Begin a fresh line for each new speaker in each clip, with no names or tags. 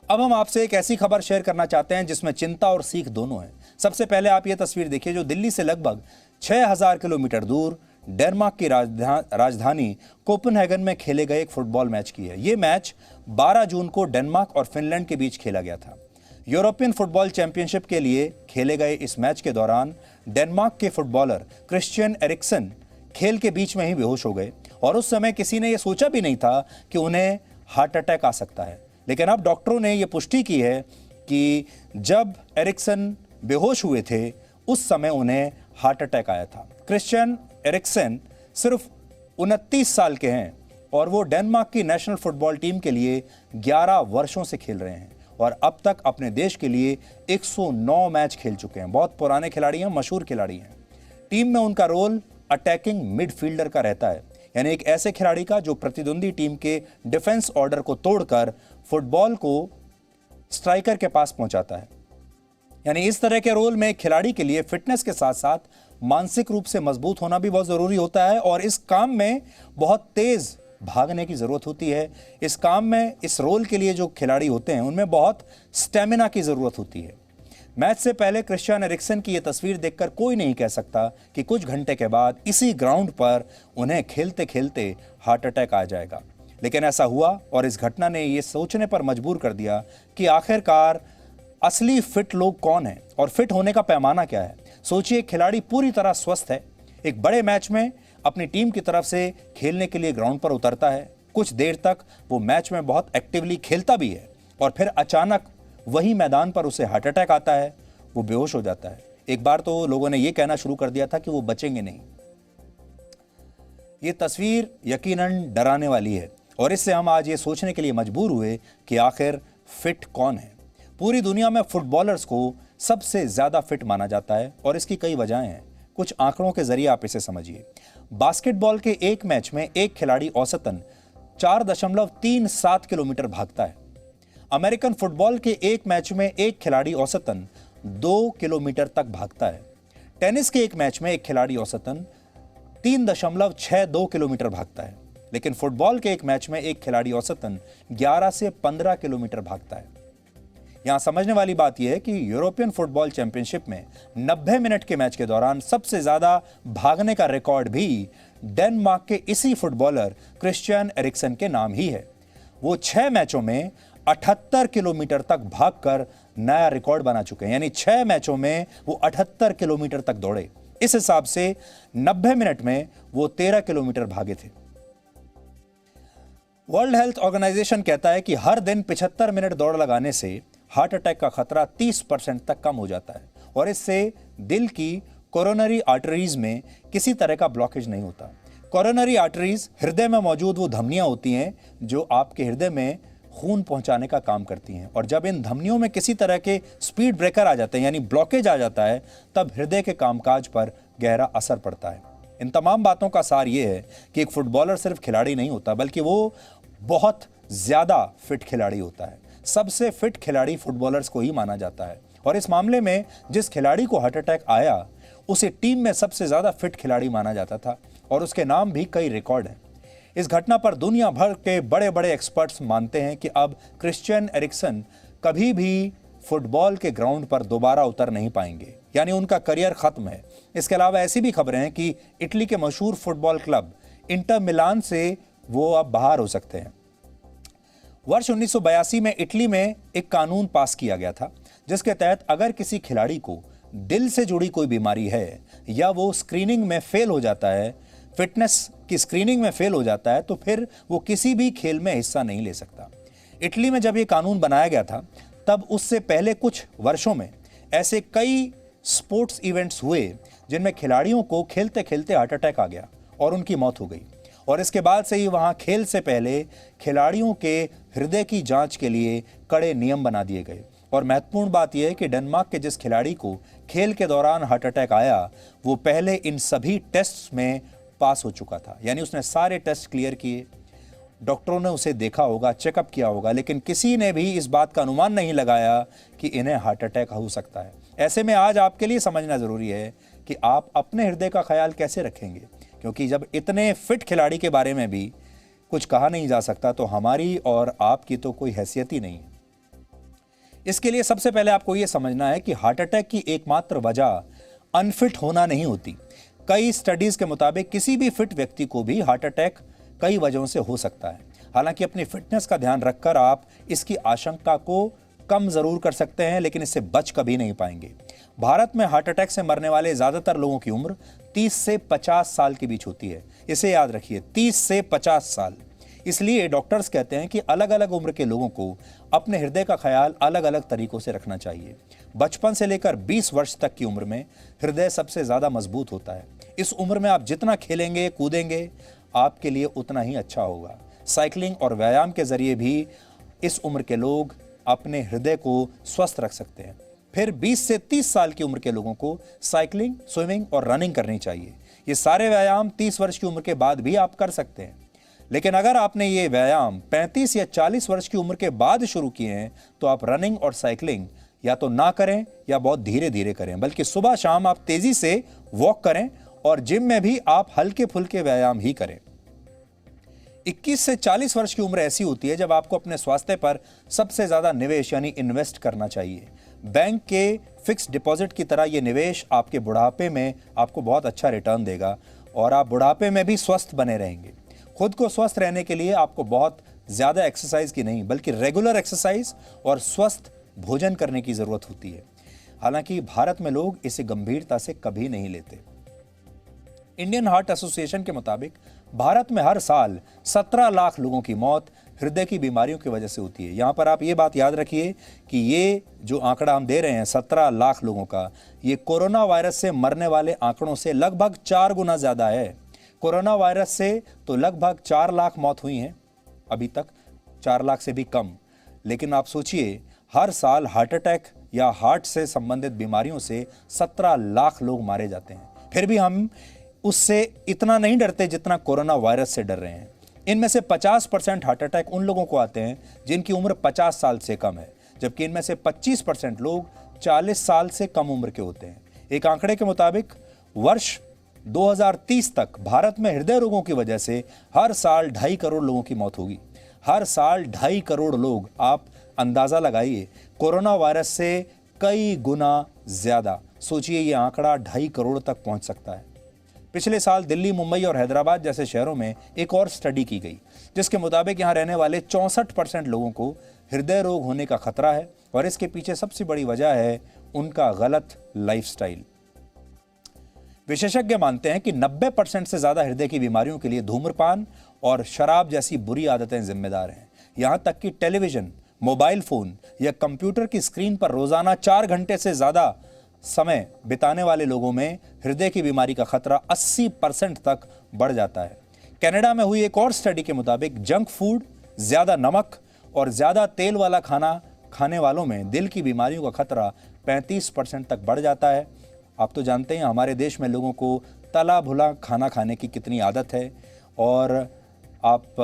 अब हम आपसे एक ऐसी खबर शेयर करना चाहते हैं जिसमें चिंता और सीख दोनों है। सबसे पहले आप ये तस्वीर देखिए जो दिल्ली से लगभग 6000 किलोमीटर दूर डेनमार्क की राजधानी कोपेनहेगन में खेले गए एक फुटबॉल मैच की है। ये मैच 12 जून को डेनमार्क और फिनलैंड के बीच खेला गया था। यूरोपियन फुटबॉल चैंपियनशिप के लिए खेले गए इस मैच के दौरान डेनमार्क के फुटबॉलर क्रिश्चियन एरिक्सन खेल के बीच में ही बेहोश हो गए और उस समय किसी ने यह सोचा भी नहीं था कि उन्हें हार्ट अटैक आ सकता है। लेकिन अब डॉक्टरों ने यह पुष्टि की है कि जब एरिक्सन बेहोश हुए थे उस समय उन्हें हार्ट अटैक आया था। क्रिश्चियन एरिक्सन सिर्फ 29 साल के हैं और वो डेनमार्क की नेशनल फुटबॉल टीम के लिए 11 वर्षों से खेल रहे हैं और अब तक अपने देश के लिए 109 मैच खेल चुके हैं। बहुत पुराने खिलाड़ी हैं, मशहूर खिलाड़ी हैं। टीम में उनका रोल अटैकिंग मिडफील्डर का रहता है, यानी एक ऐसे खिलाड़ी का जो प्रतिद्वंदी टीम के डिफेंस ऑर्डर को तोड़कर फुटबॉल को स्ट्राइकर के पास पहुंचाता है। यानी इस तरह के रोल में खिलाड़ी के लिए फिटनेस के साथ साथ मानसिक रूप से मजबूत होना भी बहुत जरूरी होता है और इस काम में बहुत तेज भागने की जरूरत होती है। इस काम में, इस रोल के लिए जो खिलाड़ी होते हैं उनमें बहुत स्टेमिना की जरूरत होती है। मैच से पहले क्रिश्चियन एरिक्सन की यह तस्वीर देखकर कोई नहीं कह सकता कि कुछ घंटे के बाद इसी ग्राउंड पर उन्हें खेलते खेलते हार्ट अटैक आ जाएगा, लेकिन ऐसा हुआ और इस घटना ने यह सोचने पर मजबूर कर दिया कि आखिरकार असली फिट लोग कौन हैं और फिट होने का पैमाना क्या है। सोचिए, खिलाड़ी पूरी तरह स्वस्थ है, एक बड़े मैच में अपनी टीम की तरफ से खेलने के लिए ग्राउंड पर उतरता है, कुछ देर तक वो मैच में बहुत एक्टिवली खेलता भी है और फिर अचानक वही मैदान पर उसे हार्ट अटैक आता है, वो बेहोश हो जाता है। एक बार तो लोगों ने ये कहना शुरू कर दिया था कि वो बचेंगे नहीं। ये तस्वीर यकीनन डराने वाली है और इससे हम आज ये सोचने के लिए मजबूर हुए कि आखिर फिट कौन है। पूरी दुनिया में फुटबॉलर्स को सबसे ज्यादा फिट माना जाता है और इसकी कई वजहें हैं। कुछ आंकड़ों के जरिए आप इसे समझिए। बास्केटबॉल के एक मैच में एक खिलाड़ी औसतन 4.37 किलोमीटर भागता है। अमेरिकन फुटबॉल के एक मैच में एक खिलाड़ी औसतन 2 किलोमीटर तक भागता है। टेनिस के एक मैच में एक खिलाड़ी औसतन 3.62 किलोमीटर भागता है, लेकिन फुटबॉल के एक मैच में एक खिलाड़ी औसतन 11 से 15 किलोमीटर भागता है। यहां समझने वाली बात यह है कि यूरोपियन फुटबॉल चैंपियनशिप में 90 मिनट के मैच के दौरान सबसे ज्यादा भागने का रिकॉर्ड भी डेनमार्क के इसी फुटबॉलर क्रिश्चियन एरिक्सन के नाम ही है। वो 6 मैचों में 78 किलोमीटर तक भागकर नया रिकॉर्ड बना चुके हैं, यानी 6 मैचों में वो 78 किलोमीटर तक दौड़े। इस हिसाब से 90 मिनट में वो 13 किलोमीटर भागे थे। वर्ल्ड हेल्थ ऑर्गेनाइजेशन कहता है कि हर दिन 75 मिनट दौड़ लगाने से हार्ट अटैक का खतरा 30% तक कम हो जाता है और इससे दिल की कोरोनरी आर्टरीज में किसी तरह का ब्लॉकेज नहीं होता। कोरोनरी आर्टरीज हृदय में मौजूद वो धमनियां होती हैं जो आपके हृदय में खून पहुंचाने का काम करती हैं और जब इन धमनियों में किसी तरह के स्पीड ब्रेकर आ जाते हैं, यानी ब्लॉकेज आ जाता है, तब हृदय के कामकाज पर गहरा असर पड़ता है। इन तमाम बातों का सार यह है कि एक फुटबॉलर सिर्फ खिलाड़ी नहीं होता, बल्कि वो बहुत ज्यादा फिट खिलाड़ी होता है। सबसे फिट खिलाड़ी फुटबॉलर्स को ही माना जाता है और इस मामले में जिस खिलाड़ी को हार्ट अटैक आया उसे टीम में सबसे ज्यादा फिट खिलाड़ी माना जाता था और उसके नाम भी कई रिकॉर्ड हैं। इस घटना पर दुनिया भर के बड़े बड़े एक्सपर्ट्स मानते हैं कि अब क्रिश्चियन एरिक्सन कभी भी फुटबॉल के ग्राउंड पर दोबारा उतर नहीं पाएंगे, यानी उनका करियर खत्म है। इसके अलावा ऐसी भी खबरें हैं कि इटली के मशहूर फुटबॉल क्लब इंटर मिलान से वो अब बाहर हो सकते हैं। वर्ष 1982 में इटली में एक कानून पास किया गया था जिसके तहत अगर किसी खिलाड़ी को दिल से जुड़ी कोई बीमारी है या वो स्क्रीनिंग में फेल हो जाता है, फिटनेस की स्क्रीनिंग में फेल हो जाता है, तो फिर वो किसी भी खेल में हिस्सा नहीं ले सकता। इटली में जब ये कानून बनाया गया था तब उससे पहले कुछ वर्षों में ऐसे कई स्पोर्ट्स इवेंट्स हुए जिनमें खिलाड़ियों को खेलते खेलते हार्ट अटैक आ गया और उनकी मौत हो गई और इसके बाद से ही वहां खेल से पहले खिलाड़ियों के हृदय की जांच के लिए कड़े नियम बना दिए गए। और महत्वपूर्ण बात यह है कि डेनमार्क के जिस खिलाड़ी को खेल के दौरान हार्ट अटैक आया वो पहले इन सभी टेस्ट्स में पास हो चुका था, यानी उसने सारे टेस्ट क्लियर किए, डॉक्टरों ने उसे देखा होगा, चेकअप किया होगा, लेकिन किसी ने भी इस बात का अनुमान नहीं लगाया कि इन्हें हार्ट अटैक हो सकता है। ऐसे में आज आपके लिए समझना जरूरी है कि आप अपने हृदय का ख्याल कैसे रखेंगे, क्योंकि जब इतने फिट खिलाड़ी के बारे में भी कुछ कहा नहीं जा सकता तो हमारी और आपकी तो कोई हैसियत ही नहीं है। इसके लिए सबसे पहले आपको यह समझना है कि हार्ट अटैक की एकमात्र वजह अनफिट होना नहीं होती। कई स्टडीज के मुताबिक किसी भी फिट व्यक्ति को भी हार्ट अटैक कई वजहों से हो सकता है। हालांकि अपनी फिटनेस का ध्यान रखकर आप इसकी आशंका को कम जरूर कर सकते हैं, लेकिन इससे बच कभी नहीं पाएंगे। भारत में हार्ट अटैक से मरने वाले ज्यादातर लोगों की उम्र 30 से 50 साल के बीच होती है। इसे याद रखिए, 30 से 50 साल। इसलिए डॉक्टर्स कहते हैं कि अलग अलग उम्र के लोगों को अपने हृदय का ख्याल अलग अलग तरीकों से रखना चाहिए। बचपन से लेकर 20 वर्ष तक की उम्र में हृदय सबसे ज्यादा मजबूत होता है। इस उम्र में आप जितना खेलेंगे कूदेंगे आपके लिए उतना ही अच्छा होगा। साइकिलिंग और व्यायाम के जरिए भी इस उम्र के लोग अपने हृदय को स्वस्थ रख सकते हैं। फिर 20 से 30 साल की उम्र के लोगों को साइकिलिंग, स्विमिंग और रनिंग करनी चाहिए। ये सारे व्यायाम 30 वर्ष की उम्र के बाद भी आप कर सकते हैं। लेकिन अगर आपने ये व्यायाम 35 या 40 वर्ष की उम्र के बाद शुरू किए हैं तो आप रनिंग और साइकिलिंग या तो ना करें या बहुत धीरे धीरे करें, बल्कि सुबह शाम आप तेजी से वॉक करें और जिम में भी आप हल्के फुल्के व्यायाम ही करें। 21 से 40 वर्ष की उम्र ऐसी होती है जब आपको अपने स्वास्थ्य पर सबसे ज्यादा निवेश यानी इन्वेस्ट करना चाहिए। बैंक के फिक्स डिपॉजिट की तरह यह निवेश आपके बुढ़ापे में आपको बहुत अच्छा रिटर्न देगा और आप बुढ़ापे में भी स्वस्थ बने रहेंगे। खुद को स्वस्थ रहने के लिए आपको बहुत ज्यादा एक्सरसाइज की नहीं बल्कि रेगुलर एक्सरसाइज और स्वस्थ भोजन करने की जरूरत होती है। हालांकि भारत में लोग इसे गंभीरता से कभी नहीं लेते। इंडियन हार्ट एसोसिएशन के मुताबिक भारत में हर साल 17 लाख लोगों की मौत हृदय की बीमारियों की वजह से होती है। यहां पर आप ये बात याद रखिए कि ये जो आंकड़ा हम दे रहे हैं 17 लाख लोगों का, ये कोरोना वायरस से मरने वाले आंकड़ों से लगभग 4 गुना ज्यादा है। कोरोना वायरस से तो लगभग 4 लाख मौत हुई हैं अभी तक, 4 लाख से भी कम। लेकिन आप सोचिए, हर साल हार्ट अटैक या हार्ट से संबंधित बीमारियों से 17 लाख लोग मारे जाते हैं। फिर भी हम उससे इतना नहीं डरते जितना कोरोना वायरस से डर रहे हैं। इनमें से 50% हार्ट अटैक उन लोगों को आते हैं जिनकी उम्र 50 साल से कम है, जबकि इनमें से 25% लोग 40 साल से कम उम्र के होते हैं। एक आंकड़े के मुताबिक वर्ष 2030 तक भारत में हृदय रोगों की वजह से हर साल 2.5 करोड़ लोगों की मौत होगी। हर साल 2.5 करोड़ लोग, आप अंदाजा लगाइए, कोरोना वायरस से कई गुना ज्यादा। सोचिए, ये आंकड़ा 2.5 करोड़ तक पहुंच सकता है। पिछले साल दिल्ली, मुंबई और हैदराबाद जैसे शहरों में एक और स्टडी की गई जिसके मुताबिक यहां रहने वाले 64% लोगों को हृदय रोग होने का खतरा है और इसके पीछे सबसे बड़ी वजह है उनका गलत लाइफस्टाइल। विशेषज्ञ मानते हैं कि 90% से ज्यादा हृदय की बीमारियों के लिए धूम्रपान और शराब जैसी बुरी आदतें जिम्मेदार हैं। यहां तक कि टेलीविजन, मोबाइल फोन या कंप्यूटर की स्क्रीन पर रोजाना 4 घंटे से ज्यादा समय बिताने वाले लोगों में हृदय की बीमारी का खतरा 80% तक बढ़ जाता है। कनाडा में हुई एक और स्टडी के मुताबिक जंक फूड, ज्यादा नमक और ज्यादा तेल वाला खाना खाने वालों में दिल की बीमारियों का खतरा 35% तक बढ़ जाता है। आप तो जानते हैं हमारे देश में लोगों को तला भुना खाना खाने की कितनी आदत है और आप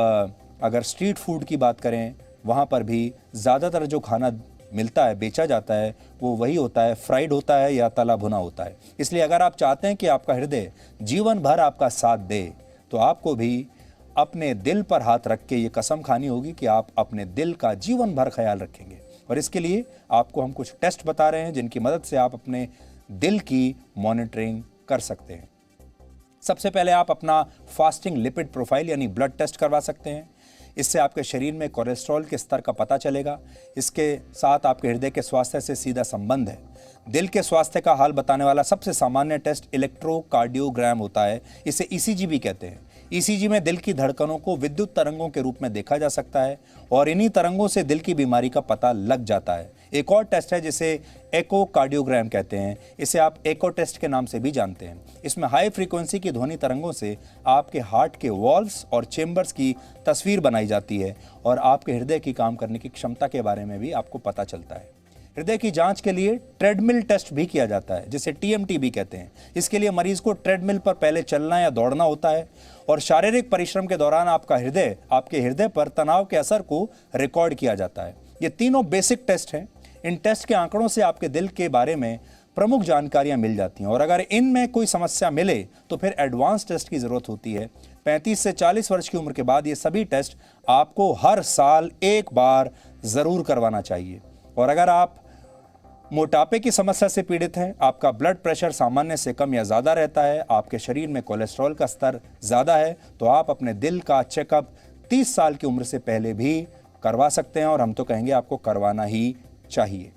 अगर स्ट्रीट फूड की बात करें, वहाँ पर भी ज़्यादातर जो खाना मिलता है, बेचा जाता है, वो वही होता है, फ्राइड होता है या तला भुना होता है। इसलिए अगर आप चाहते हैं कि आपका हृदय जीवन भर आपका साथ दे तो आपको भी अपने दिल पर हाथ रख के ये कसम खानी होगी कि आप अपने दिल का जीवन भर ख्याल रखेंगे। और इसके लिए आपको हम कुछ टेस्ट बता रहे हैं जिनकी मदद से आप अपने दिल की मॉनिटरिंग कर सकते हैं। सबसे पहले आप अपना फास्टिंग लिपिड प्रोफाइल यानी ब्लड टेस्ट करवा सकते हैं। इससे आपके शरीर में कोलेस्ट्रॉल के स्तर का पता चलेगा। इसके साथ आपके हृदय के स्वास्थ्य से सीधा संबंध है। दिल के स्वास्थ्य का हाल बताने वाला सबसे सामान्य टेस्ट इलेक्ट्रोकार्डियोग्राम होता है। इसे ईसीजी भी कहते हैं। ईसीजी में दिल की धड़कनों को विद्युत तरंगों के रूप में देखा जा सकता है और इन्हीं तरंगों से दिल की बीमारी का पता लग जाता है। एक और टेस्ट है जिसे एकोकार्डियोग्राम कहते हैं। इसे आप एको टेस्ट के नाम से भी जानते हैं। इसमें हाई फ्रीक्वेंसी की ध्वनि तरंगों से आपके हार्ट के वॉल्व्स और चेंबर्स की तस्वीर बनाई जाती है और आपके हृदय की काम करने की क्षमता के बारे में भी आपको पता चलता है। हृदय की जांच के लिए ट्रेडमिल टेस्ट भी किया जाता है जिसे टीएमटी भी कहते हैं। इसके लिए मरीज को ट्रेडमिल पर पहले चलना या दौड़ना होता है और शारीरिक परिश्रम के दौरान आपके हृदय पर तनाव के असर को रिकॉर्ड किया जाता है। ये तीनों बेसिक टेस्ट हैं। इन टेस्ट के आंकड़ों से आपके दिल के बारे में प्रमुख जानकारियां मिल जाती हैं और अगर इनमें कोई समस्या मिले तो फिर एडवांस टेस्ट की जरूरत होती है। 35 से 40 वर्ष की उम्र के बाद ये सभी टेस्ट आपको हर साल एक बार जरूर करवाना चाहिए। और अगर आप मोटापे की समस्या से पीड़ित हैं, आपका ब्लड प्रेशर सामान्य से कम या ज़्यादा रहता है, आपके शरीर में कोलेस्ट्रॉल का स्तर ज़्यादा है, तो आप अपने दिल का चेकअप 30 साल की उम्र से पहले भी करवा सकते हैं और हम तो कहेंगे आपको करवाना ही चाहिए।